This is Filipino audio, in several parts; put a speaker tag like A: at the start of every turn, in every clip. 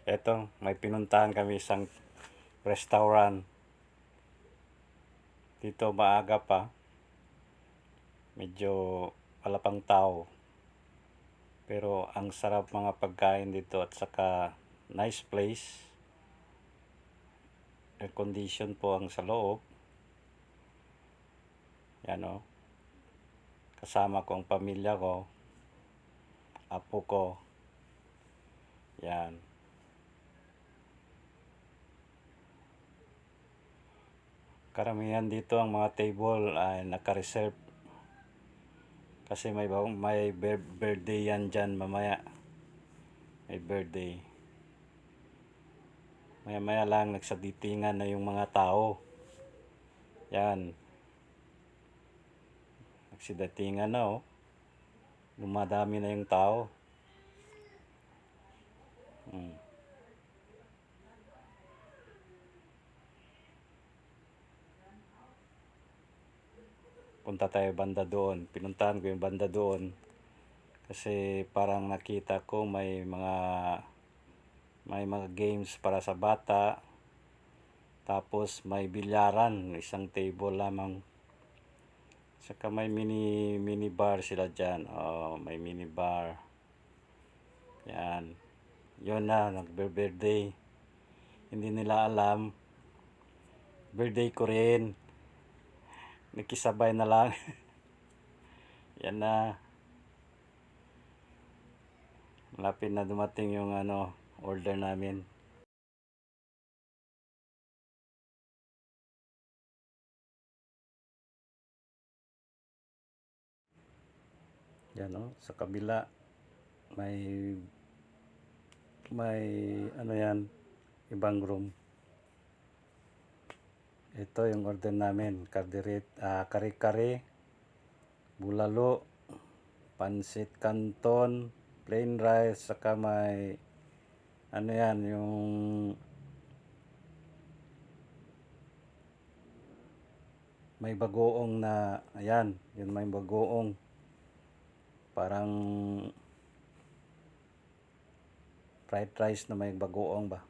A: Eto, may pinuntahan kami isang restaurant. Dito maaga pa. Medyo wala pang tao. Pero ang sarap mga pagkain dito at saka nice place. Air condition po ang sa loob. Yan o. Kasama ko ang pamilya ko. Apo ko. Yan. Karamihan dito ang mga table ay naka-reserve. Kasi may birthday yan dyan mamaya. May birthday. Maya lang nagsaditingan na yung mga tao. Yan. Nagsidatingan na oh. Dumadami na yung tao. Punta tayo banda doon. Pinuntahan ko yung banda doon. Kasi parang nakita ko may mga games para sa bata. Tapos may bilyaran, isang table lamang. Saka may mini bar sila dyan. Oh, may mini bar. Yan. Yun na, nagbe-birthday. Hindi nila alam. Birthday ko rin. Nakisabay na lang. Yan na. Malapit na dumating yung order namin. Yan o, sa kabila may yan, ibang room. Ito yung order namin, kare-kare, bulalo, pansit canton, plain rice, saka may yan, yung may bagoong na, ayan, yun may bagoong. Parang fried rice na may bagoong ba.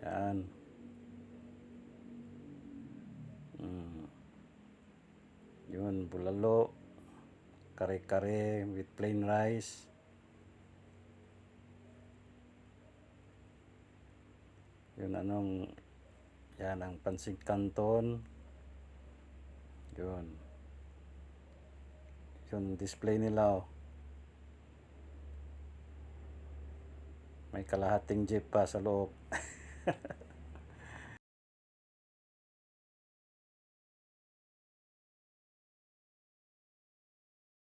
A: Yan. Yun, bulalo, kare-kare with plain rice. Yun yan ang pansit canton. Yun. Yung display nila oh. May kalahating jeep pa sa loob.